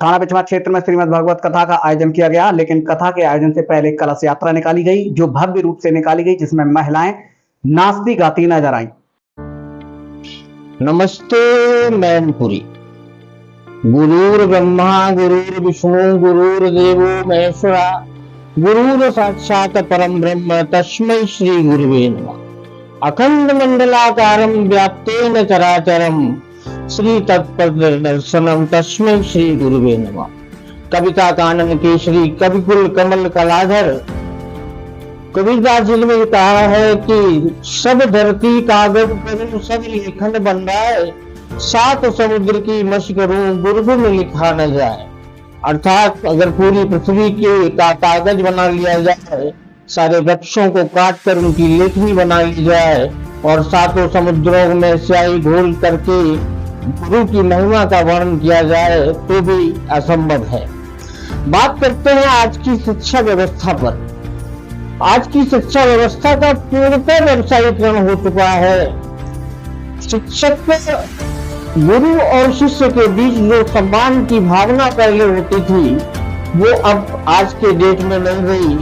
थाना बिछवा क्षेत्र में श्रीमद् भागवत कथा का आयोजन किया गया, लेकिन कथा के आयोजन से पहले कलश यात्रा निकाली गई, जो भव्य रूप से निकाली गई, जिसमें महिलाएं नाचती गाती नजर आई। नमस्ते मैनपुरी। गुरुर् ब्रह्मा गुरुर्विष्णु गुरुर्देवो महेश्वरा गुरुर साक्षात परम ब्रह्म तस्मै श्री गुरुवे नमः। अखंड मंडलाकारं व्याप्तेन चराचरं श्री तत्पद दर्शनम तस्मै श्री गुरुवे नमः। कविता कानन केसरी कविकुल कमल कलाधर कबीरदास जी ने कहा है कि सब धरती कागज करूं सब लेखन बन जाए, सात समुद्र की मश करूं गुरु में लिखा न जाए। अर्थात अगर पूरी पृथ्वी के का कागज बना लिया जाए, सारे वृक्षों को काट कर उनकी लेखनी बना ली जाए और सातों समुद्रों में स्याही घोल करके गुरु की महिमा का वर्णन किया जाए तो भी असंभव है। बात करते हैं आज की शिक्षा व्यवस्था पर। आज की शिक्षा व्यवस्था का पूर्णतः व्यवसायीकरण हो चुका है। शिक्षक गुरु और शिष्य के बीच जो सम्मान की भावना पहले होती थी, वो अब आज के डेट में नहीं रही।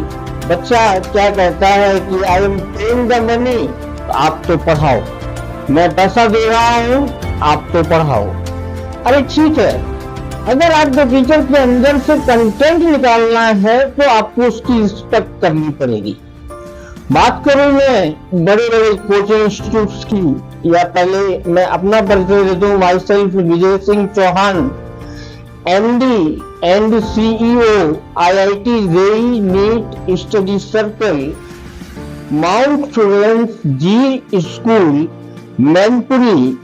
बच्चा क्या कहता है कि I am paying the money, आप तो पढ़ाओ, मैं पैसा दे रहा हूँ आप तो पढ़ाओ। अरे ठीक है, अगर आपको टीचर के अंदर से कंटेंट निकालना है तो आपको उसकी रिस्पेक्ट करनी पड़ेगी। बात करूं मैं बड़े बड़े कोचिंग इंस्टीट्यूट्स की, या पहले मैं अपना परिचय दे दूं। Myself Vijay Singh Chauhan, MD and CEO IIT JEE NEET study circle, Mount students G school Mainpuri,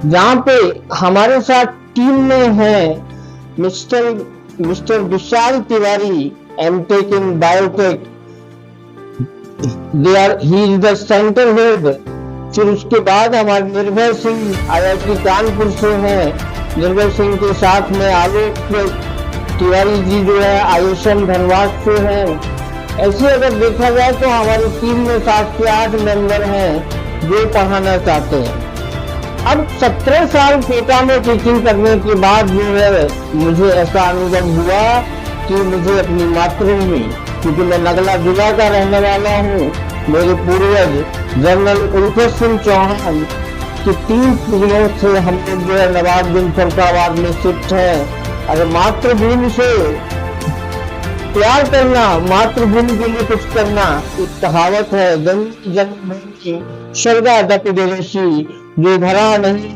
जहाँ पे हमारे साथ टीम में है mister Vishal Tiwari, MTech in biotech, he is the centre head. फिर उसके बाद हमारे निर्भय सिंह IIT कानपुर से हैं। निर्भय सिंह के साथ में आलोक तिवारी जी जो है ISM धनबाद से हैं। ऐसे अगर देखा जाए तो हमारी टीम में 7 से 8 मेंबर हैं जो पढ़ाना चाहते हैं। अब 17 साल कोटा में टीचिंग करने के बाद जो है मुझे ऐसा अनुभव हुआ कि मुझे अपनी मातृभूमि, क्योंकि मैं नगला जिला का रहने वाला हूँ, मेरे पूर्वज जनरल उल्फत सिंह चौहान की 3 पीढ़ियों से हम लोग जो है नवाबगंज फरुखाबाद में शिफ्ट है। अगर मातृभूमि से प्यार करना, मातृभूमि के लिए कुछ करना, एक कहावत है, जन्मभूमि स्वर्गादपि विदेशी, जो भरा नहीं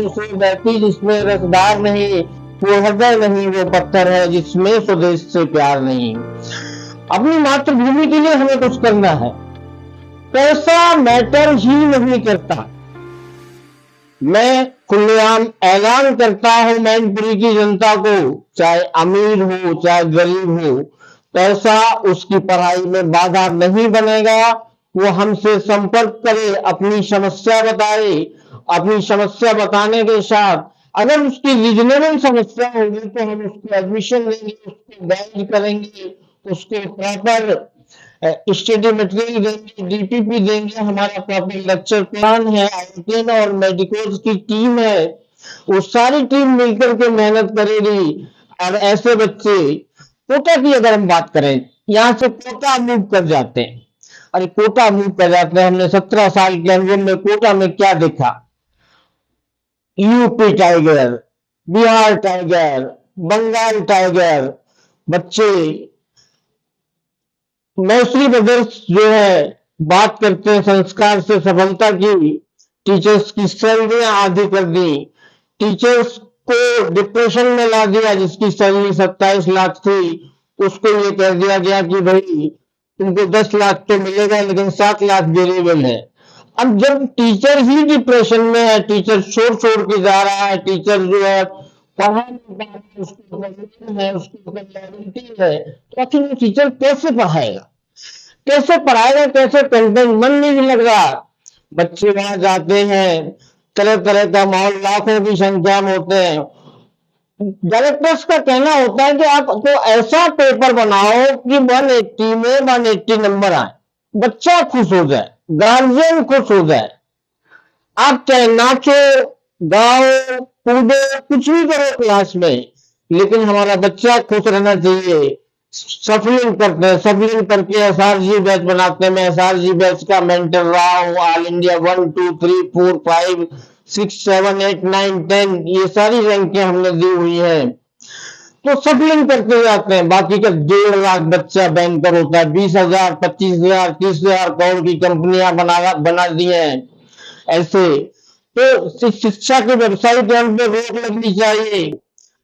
से बहती जिसमें रसदार नहीं, वो हृदय नहीं वो पत्थर है जिसमें स्वदेश से प्यार नहीं। अपनी मातृभूमि के लिए हमें कुछ करना है, पैसा मैटर ही नहीं करता। मैं खुलेआम ऐलान करता हूं मैनपुरी की जनता को, चाहे अमीर हो चाहे गरीब हो, पैसा उसकी पढ़ाई में बाधा नहीं बनेगा। वो हमसे संपर्क करे, अपनी समस्या बताए, अपनी समस्या बताने के साथ अगर उसकी रीजनेबल समस्या होगी तो हम उसको एडमिशन देंगे, उसको गाइड करेंगे, उसको प्रॉपर स्टडी मटेरियल देंगे, DPP देंगे। हमारा प्रॉपर लेक्चर प्लान है, IITN और मेडिकोज की टीम है, वो सारी टीम मिलकर के मेहनत करेगी। और ऐसे बच्चे, कोटा की अगर हम बात करें, यहाँ से कोटा मूव कर जाते हैं। अरे कोटा मूव कर जाते हैं, हमने 17 साल के अनुभव में कोटा में क्या देखा? UP tiger, Bihar tiger, Bengal tiger, बच्चे मैत्री ब्रदर्स जो है बात करते हैं संस्कार से सफलता की। टीचर्स की सैलरियां आधी कर दी, टीचर्स को डिप्रेशन में ला दिया। जिसकी सैलरी 27 लाख थी उसको ये कह दिया गया कि भाई तुमको 10 लाख तो मिलेगा लेकिन 7 लाख वेरिएबल है। अब जब टीचर ही डिप्रेशन में है, टीचर छोड़ छोड़ के जा रहा है, टीचर जो है पढ़ा नहीं, उसको है, उसको लायबिलिटी है, तो आखिर वो टीचर कैसे पढ़ाएगा, कैसे पढ़ाएगा, कैसे कंटेंट? मन नहीं लग रहा। बच्चे वहां जाते हैं, तरह तरह का माहौल, लाखों की संख्या में होते हैं। डायरेक्टर्स का कहना होता है कि आप तो ऐसा पेपर बनाओ कि 180 में 180 नंबर आए, बच्चा खुश हो जाए, गार्जियन खुश हो जाए। आप चाहे नाचो गाओ कूदो कुछ भी करो क्लास में, लेकिन हमारा बच्चा खुश रहना चाहिए। सफलिंग करते हैं, सफलिंग करके एसआरजी बैच बनाते हैं। मैं एसआरजी बैच का मेंटर रहा हूँ। ऑल इंडिया 1 2 3 4 5 6 7 8 9 10 ये सारी रैंकें हमने दी हुई है। तो सफलिंग करते जाते हैं। बाकी का 1.5 लाख बच्चा बैंकर होता है, 20,000 25,000 30,000 करोड़ की कंपनियां बना दी हैं ऐसे। तो शिक्षा के व्यवसायीकरण पे रोक लगनी चाहिए।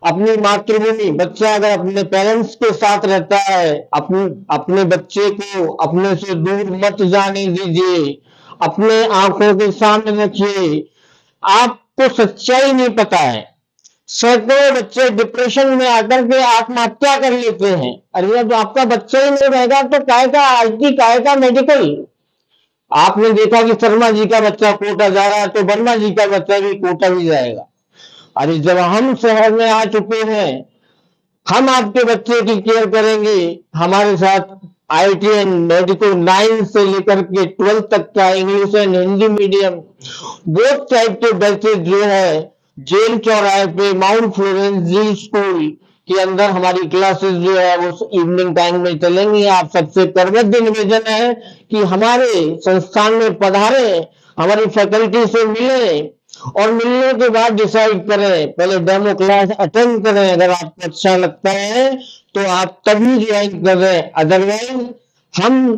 अपनी मातृभूमि, बच्चा अगर अपने पेरेंट्स के साथ रहता है, अपने बच्चे को अपने से दूर मत जाने दीजिए, अपने आंखों के सामने रखिए। आपको सच्चाई नहीं पता है, सैकड़ों बच्चे डिप्रेशन में आकर के आत्महत्या कर लेते हैं। अरे जब आपका बच्चा ही नहीं रहेगा तो काय का आईटी, काय का मेडिकल। आपने देखा कि शर्मा जी का बच्चा कोटा जा रहा है तो वर्मा जी का बच्चा भी कोटा ही जाएगा। अरे जब हम शहर में आ चुके हैं, हम आपके बच्चे की केयर करेंगे। हमारे साथ आईटी एंड मेडिकल 9 से लेकर के 12 तक का English and Hindi medium both type के बैचेज जो है जेल चौराहे पे माउंट फ्लोरेंस जी स्कूल के अंदर हमारी क्लासेस जो है वो इवनिंग टाइम में चलेंगी। आप सबसे करवत निवेदन है कि हमारे संस्थान में पधारे, हमारी फैकल्टी से मिले और मिलने के बाद डिसाइड करें। पहले डेमो क्लास अटेंड करें, अगर आपको अच्छा लगता है तो आप तभी ज्वाइन करें। अदरवाइज हम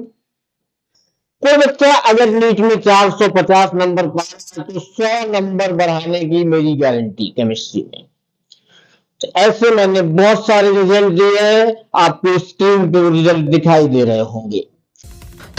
कोई बच्चा अगर नीट में 450 नंबर पाए तो 100 नंबर बढ़ाने की मेरी गारंटी केमिस्ट्री में। तो ऐसे मैंने बहुत सारे रिजल्ट दिए हैं, आपको स्क्रीन पे रिजल्ट दिखाई दे रहे होंगे।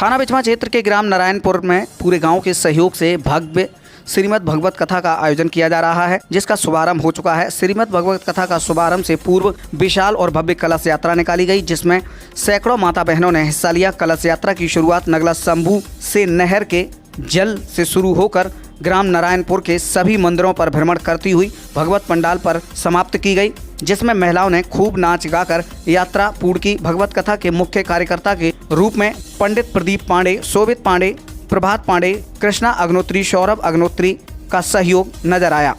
थाना बिचमा क्षेत्र के ग्राम नारायणपुर में पूरे गांव के सहयोग से भव्य श्रीमद् भगवत कथा का आयोजन किया जा रहा है, जिसका शुभारंभ हो चुका है। श्रीमद् भगवत कथा का शुभारंभ से पूर्व विशाल और भव्य कलश यात्रा निकाली गई, जिसमें सैकड़ों माता बहनों ने हिस्सा लिया। कलश यात्रा की शुरुआत नगला शंभू से नहर के जल से शुरू होकर ग्राम नारायणपुर के सभी मंदिरों पर भ्रमण करती हुई भगवत पंडाल पर समाप्त की गई, जिसमें महिलाओं ने खूब नाच गाकर यात्रा पूर्ण की। भगवत कथा के मुख्य कार्यकर्ता के रूप में पंडित प्रदीप पांडे, शोभित पांडे, प्रभात पांडे, कृष्णा अग्नोत्री, सौरभ अग्नोत्री का सहयोग नजर आया।